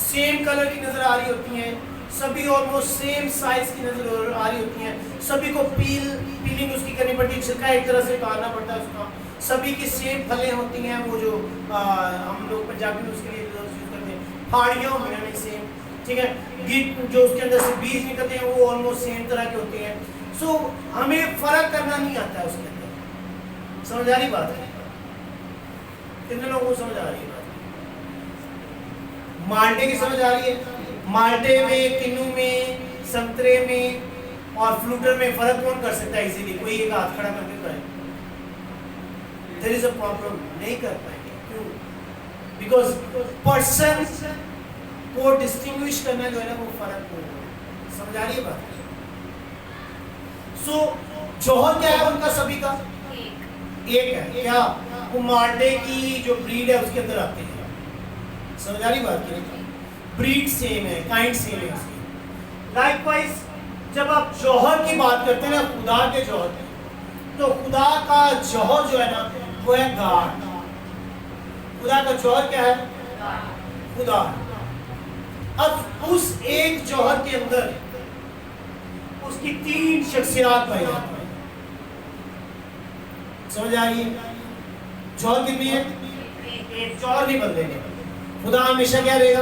سیم کلر کی نظر آ رہی ہوتی ہیں، سبھی آلموسٹ سیم سائز کی نظر آ رہی ہوتی ہیں، سبھی کو پیلنگ اس کی کرنی پڑتی ہے، چھلکا ایک طرح سے اتارنا پڑتا ہے اس کا، سبھی کی سیم پھلیں ہوتی ہیں، وہ جو ہم لوگ پنجابی میں اس کے لیے یوز کرتے ہیں، پہاڑیوں میں سیم، ٹھیک ہے، گیٹ جو اس کے اندر سے بیج نکلتے ہیں وہ آلموسٹ سیم طرح کے ہوتے ہیں۔ سو ہمیں فرق کرنا نہیں آتا ہے اس کے اندر۔ سمجھ آ رہی بات ہے؟ کتنے لوگوں کو سمجھ آ رہی ہے بات؟ مالٹے کی سمجھ آ رہی ہے؟ مالٹے میں، کنو میں، سنترے میں اور فلوٹر میں فرق کون کر سکتا ہے ایزیلی؟ کوئی ایک ہاتھ کھڑا کر کے کرے۔ There is a problem، نہیں کر پائیں گے۔ کیوں؟ بیکاز پرسن کو ڈسٹنگوش کرنا جو ہے نا وہ فرق ہو رہا ہے۔ سمجھ آ رہی ہے بات؟ سو جوہر کیا ہے ان کا سبھی کا؟ ایک ہے۔ کیا؟ وہ مالٹے کی جو بریڈ ہے اس کے اندر آتے ہیں۔ سمجھ آ رہی بات کی؟ بریڈ سیم ہے، کائنڈ سیم ہے اس کی۔ لائک وائز جب آپ جوہر کی بات کرتے ہیں نا، خدا کے جوہر کی، تو خدا کا جوہر جو ہے نا وہ ہے گاڈ۔ خدا کا جوہر کیا ہے؟ خدا۔ اب اس ایک جوہر کے اندر اس کی تین شخصیات پائی جاتی ہیں۔ سمجھ آئی؟ جوہر کتنی ہے؟ ایک جوہر نہیں بدلے گا۔ خدا ہمیشہ کیا رہے گا؟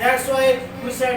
That's why we said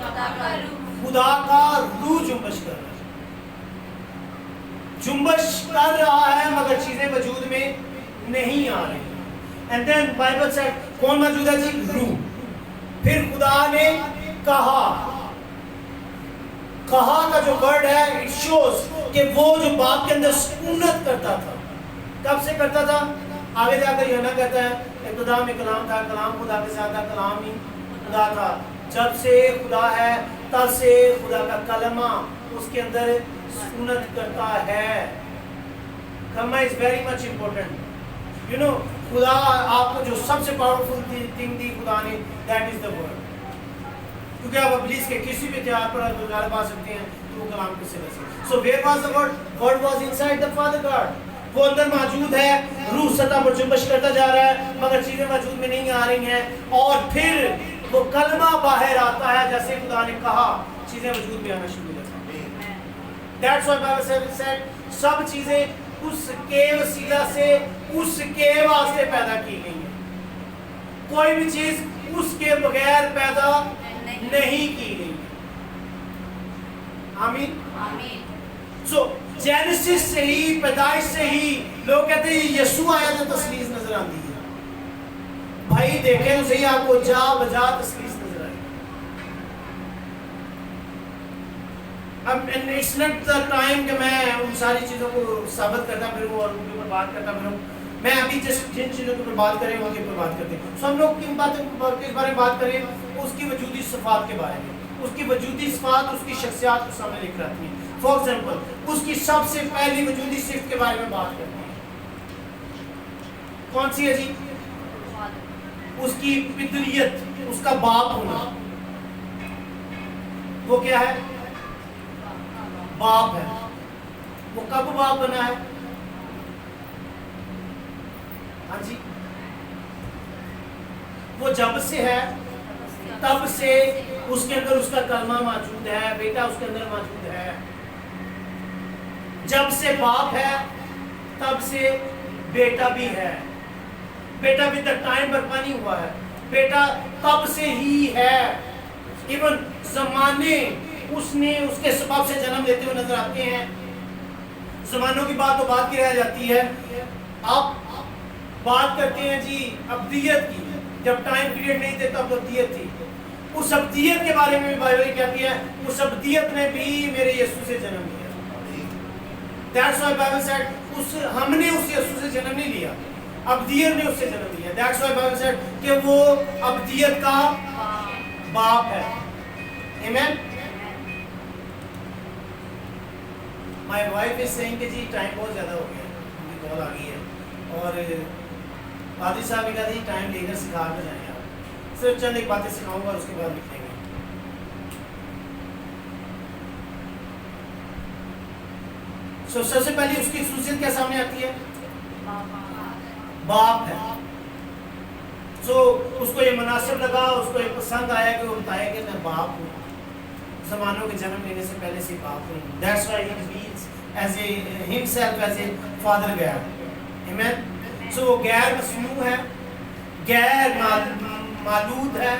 خدا کا روح جنبش کر رہا ہے، جنبش کر رہا ہے مگر چیزیں وجود میں نہیں آ رہی. اینڈ دین بائبل سے کون موجود ہے جی؟ روح. پھر خدا نے کہا کا جو ورڈ ہے اٹ شوز کہ وہ جو باپ کے اندر سکونت کرتا تھا. کب سے کرتا تھا؟ آگے جا کر یوحنا کہتا ہے ابتدا میں کلام تھا، کلام خدا کے ساتھ تھا، کلام ہی خدا تھا. جب سے خدا ہے تب سے خدا کا کلمہ اس کے اندر سکونت کرتا ہے. کلمہ is very much important. You know خدا آپ کو جو سب سے پاورفل تھنگ دی خدا نے، دیٹ از دا ورڈ. کیونکہ آپ ابلیس کے کسی بھی ہتھیار پر غالب آ سکتے ہیں تو وہ کلام کس سے بچے. So where was the word? Word was inside the father God. وہ اندر موجود ہے، روح سطح پر جنبش کرتا جا رہا ہے مگر چیزیں وجود میں نہیں آ رہی ہیں. اور پھر وہ کلمہ باہر آتا ہے جیسے خدا نے کہا، چیزیں وجود میں آنا شروع ہو جاتی ہیں. That's why Bible said سب چیزیں اس کے وسیلہ سے اس کے واسطے پیدا کی گئی ہیں. کوئی بھی چیز اس کے بغیر پیدا نہیں کی گئی. آمین. سو جینیسس سے ہی، پیدائش سے ہی لوگ کہتے ہیں یسوع آیا تو تسلیس نظر آتی ہے. بھائی دیکھیں تو صحیح، آپ کو جا بجا تسلیس نظر آئی. اب اٹس ناٹ دا ٹائم کہ میں ان ساری چیزوں کو ثابت کرتا پھروں اور ان کے اوپر بات کرتا پھروں. میں ابھی جس جن چیزوں کے اوپر بات کریں ان کے اوپر بات کرتے ہیں. سو ہم لوگ کن باتوں کے بارے میں بات کریں؟ اس کی وجودی صفات کے بارے میں. اس کی وجودی صفات، اس کی شخصیات کو سامنے لکھ رہتی ہیں. فار ایگزامپل اس کی سب سے پہلی وجودی صفت کے بارے میں بات کرتے ہیں. کون سی ہے جی؟ اس کی فطریت، اس کا باپ ہونا. وہ کیا ہے؟ باپ ہے. وہ کب باپ بنا ہے؟ ہاں جی، وہ جب سے ہے تب سے اس کے اندر اس کا کلمہ موجود ہے، بیٹا اس کے اندر موجود ہے. جب سے باپ ہے تب سے بیٹا بھی ہے. بیٹا بھی تک ٹائم برپا نہیں ہوا ہے، بیٹا تب سے ہی ہے. ایون زمانے اس نے اس کے سبب سے جنم لیتے ہوئے نظر آتے ہیں. زمانوں کی بات تو بات کی رہ جاتی ہے. آپ بات کرتے ہیں جی ابدیت کی. جب ٹائم پیریڈ نہیں تھے تب ابدیت تھی. اس ابدیت کے بارے میں بائبل کہتی ہے اس ابدیت نے بھی میرے یسوع سے جنم لیا. That's why Bible said ہم نے اس یسوع سے جنم نہیں لیا، ابدیت نے اس سے جنم لیا. That's why Bible said کہ وہ ابدیت کا باپ ہے. Amen. My wife is saying کہ جی ٹائم بہت زیادہ ہو گیا، ان کی کال آ گئی ہے اور پادری صاحب نے کہا جی ٹائم لے کر سکھا کر جائیں آپ. صرف چند ایک باتیں سکھاؤں گا اور اس کے بعد لکھیں گے. سب سے پہلی اس کی خصوصیت کیا سامنے آتی ہے؟ باپ ہے. سو اس کو یہ مناسب لگا، اس کو یہ پسند آیا کہ وہ بتایا کہ میں باپ ہوں، زمانوں کے جنم لینے سے پہلے سے باپ ہوں. That's why he feels as a himself as a father God. Amen. سو وہ غیر مصنوع ہے، غیر مولود ہے،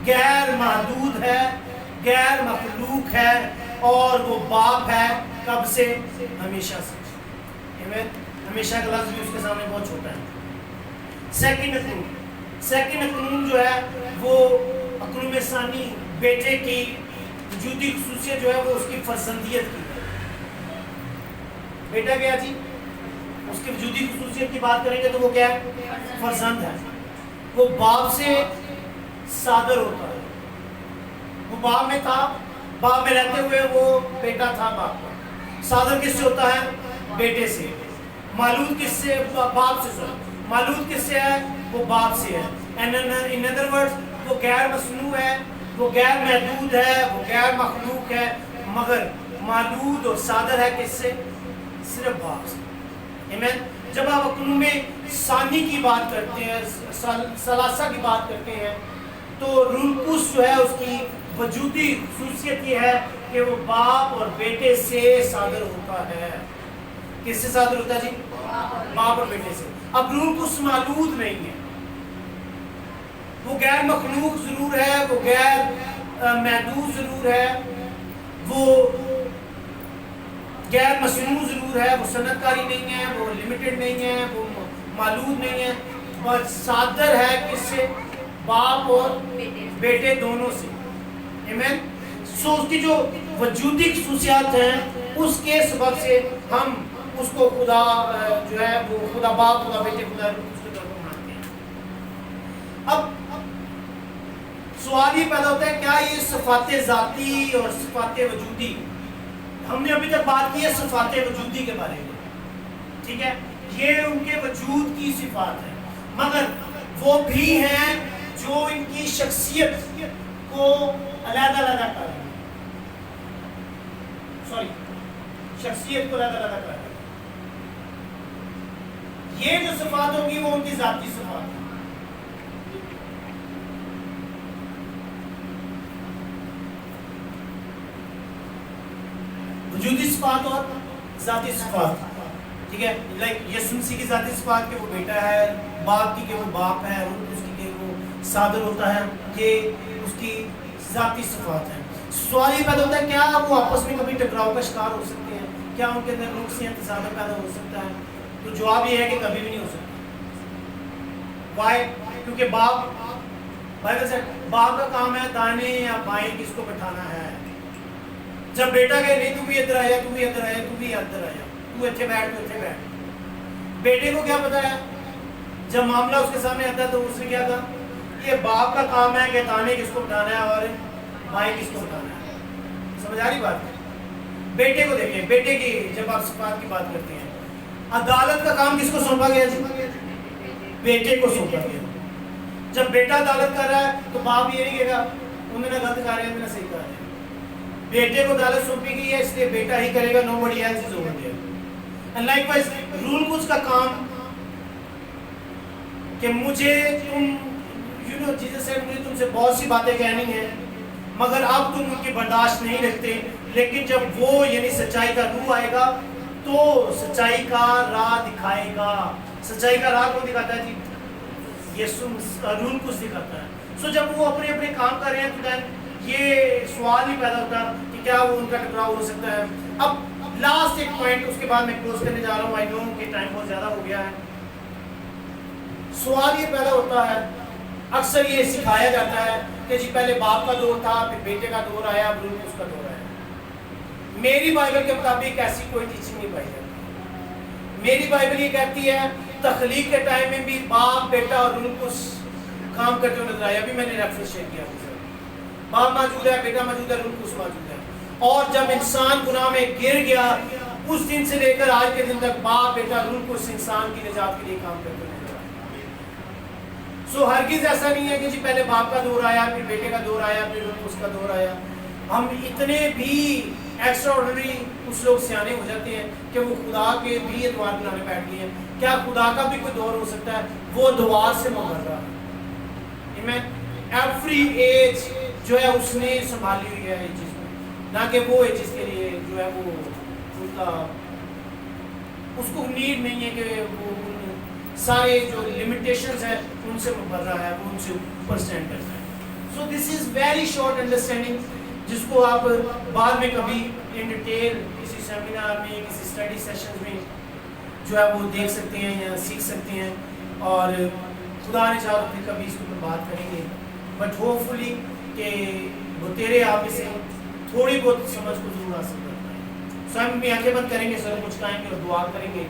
غیر محدود ہے، غیر مخلوق ہے اور وہ باپ ہے. کب سے؟ ہمیشہ سے. ہمیشہ کا لفظ بھی اس کے سامنے بہت چھوٹا ہے. سیکنڈ اقنوم جو ہے وہ اقنوم ثانی، بیٹے کی وجودی خصوصیت جو ہے وہ اس کی فرزندیت کی ہے. بیٹا کیا جی؟ اس کی وجودی خصوصیت کی بات کریں گے تو وہ کیا ہے؟ فرزند ہے. وہ باپ سے صادر ہوتا ہے. وہ باپ میں تھا، باپ میں رہتے ہوئے وہ بیٹا تھا باپ کا. صادر کس سے ہوتا ہے؟ بیٹے سے. مولود کس سے؟ باپ سے. مولود کس سے ہے؟ وہ باپ سے ہے. in other words وہ غیر مصنوع ہے، وہ غیر محدود ہے، وہ غیر مخلوق ہے، مگر مولود اور صادر ہے کس سے؟ صرف باپ سے. آمین. جب آپ اقنوم ثانی کی بات کرتے ہیں، ثلاثہ کی بات کرتے ہیں، تو روح القدس جو ہے اس کی وجودی خصوصیت یہ ہے کہ وہ باپ اور بیٹے سے صادر ہوتا ہے. کس سے صادر ہوتا ہے جی؟ باپ اور بیٹے سے. اب روح القدس مولود نہیں ہے، وہ غیر مخلوق ضرور ہے، وہ غیر محدود ضرور ہے، وہ غیر مصنوع ضرور ہے، وہ صنعت کاری نہیں ہے، وہ لمیٹڈ نہیں ہے، وہ معلوم نہیں ہے، بس صادر ہے کس سے؟ باپ اور بیٹے دونوں سے. آمین. سو اس کی جو وجودی خصوصیات ہیں اس کے سبب سے ہم اس کو خدا جو ہے وہ خدا باپ، خدا بیٹے، خدا روح اس کے طور پر مانتے ہیں. اب سوال یہ پیدا ہوتا ہے، کیا یہ صفات ذاتی اور صفات وجودی، ہم نے ابھی تک بات کی ہے صفات وجودی کے بارے میں، ٹھیک ہے، یہ ان کے وجود کی صفات ہے، مگر وہ بھی ہیں جو ان کی شخصیت کو علیحدہ علیحدہ کر رہے ہیں، شخصیت کو علیحدہ علیحدہ کر رہے ہیں. یہ جو صفات ہوگی وہ ان کی ذاتی صفات ہیں. وجودی صفات اور ذاتی صفات، ٹھیک ہے، لائک یسوع مسیح کی ذاتی صفات کہ وہ بیٹا ہے، باپ کی کہ وہ باپ ہے، روح اس کی کہ وہ صادر ہوتا ہے، یہ اس کی ذاتی صفات ہیں. سوال یہ پیدا ہوتا ہے، کیا وہ آپس میں کبھی ٹکراؤ کا شکار ہو سکتے ہیں؟ کیا ان کے اندر نقص یا تصادم پیدا ہو سکتا ہے؟ تو جواب یہ ہے کہ کبھی بھی نہیں ہو سکتا. وائی؟ کیونکہ بائبل سے باپ کا کام ہے دائیں یا بائیں کس کو بٹھانا ہے. جب بیٹا کہے نہیں تو بھی ادھر آیا، تو بھی ادھر آیا، تو بھی ادھر آیا، تو اتنے بیٹھ، تو اتنے بیٹھ. بیٹے کو کیا پتا ہے؟ جب معاملہ اس کے سامنے آتا ہے تو اس نے کیا کہا؟ یہ باپ کا کام ہے کہ دانے کس کو بٹھانا ہے اور بائیں کس کو بٹھانا ہے. سمجھ آ رہی بات ہے؟ بیٹے کو دیکھیں، بیٹے کی جب آپ صفات کی بات کرتے ہیں، عدالت کا کام کس کو سونپا گیا جی؟ بیٹے کو سونپا گیا. جب بیٹا عدالت کر رہا ہے تو باپ یہ نہیں کہے گا انہوں نے غلط کہا ہے، انہوں نے صحیح کہا ہے. بیٹے کو عدالت سونپی گئی ہے اس لیے بیٹا ہی کرے گا، nobody else is over there. And likewise role کچھ کا کام کہ مجھے تم جیسس سے مجھے تم سے بہت سی باتیں کہنی ہیں مگر اب تم ان کی برداشت نہیں رکھتے، لیکن جب وہ یعنی سچائی کا روح آئے گا تو سچائی کا راہ دکھائے گا. سچائی کا راہ کون دکھاتا ہے جی؟ یسوع روح کچھ دکھاتا ہے. سو جب وہ اپنے اپنے کام کر رہے ہیں تو یہ سوال ہی پیدا ہوتا ہے کہ کیا وہ ان کا ٹکراؤ ہو سکتا ہے. اب لاسٹ ایک پوائنٹ اس کے بعد میں کلوز کرنے جا رہا ہوں. آئی نو کہ ٹائم بہت زیادہ ہو گیا ہے. سوال یہ پیدا ہوتا ہے، اکثر یہ سکھایا جاتا ہے کہ جی پہلے باپ کا دور تھا، پھر بیٹے کا دور آیا، اب روح اس کا دور آیا. میری بائبل کے مطابق ایسی کوئی ٹیچنگ نہیں پائی جاتی. میری بائبل یہ کہتی ہے تخلیق کے ٹائم میں بھی باپ، بیٹا اور روح کچھ کام کرتے ہوئے نظر آیا. ابھی میں نے ریفرنس شیئر کیا، باپ موجود ہے، بیٹا موجود ہے، روح کچھ موجود ہے. اور جب انسان گناہ میں گر گیا اس دن سے لے کر آج کے دن تک باپ، بیٹا، روح کو اس انسان کی نجات کے لیے کام کرتے ہوئے نظر آیا. سو ہرگز ایسا نہیں ہے کہ جی پہلے باپ کا دور آیا، پھر بیٹے کا دور آیا، پھر روح اس کا دور آیا. ہم اتنے بھی ایکسٹرا آرڈنری کچھ لوگ سیانے ہو جاتے ہیں کہ وہ خدا کے بھی اتوار بنانے بیٹھ گئے ہیں. کیا خدا کا بھی کوئی دور ہو سکتا ہے؟ وہ دوار سے مبر رہا ہے. ایوری ایج جو ہے اس نے سنبھالی ہوئی ہے چیز میں، نہ کہ وہ ہے جس کے لیے جو ہے وہ ان کا اس کو نیڈ نہیں ہے کہ وہ سارے جو لمیٹیشنز ہیں ان سے مبرہ ہے، وہ ان سے اوپر اسٹینڈ کرتا ہے. سو دس از ویری شارٹ انڈرسٹینڈنگ جس کو آپ بعد میں کبھی ان ڈیٹیل کسی سیمینار میں، کسی اسٹڈی سیشن میں جو ہے وہ دیکھ سکتے ہیں یا سیکھ سکتے ہیں، اور خدا نے چاہا پھر کبھی اس کے اوپر بات کریں گے. بٹ ہوپ فلی کہ وہ تیرے آپ سے تھوڑی بہت سمجھ کو ضرور حاصل کرتا ہے. سو ہم آنکھیں بند کریں گے، سر کچھ ٹائم کے اور دعا کریں گے.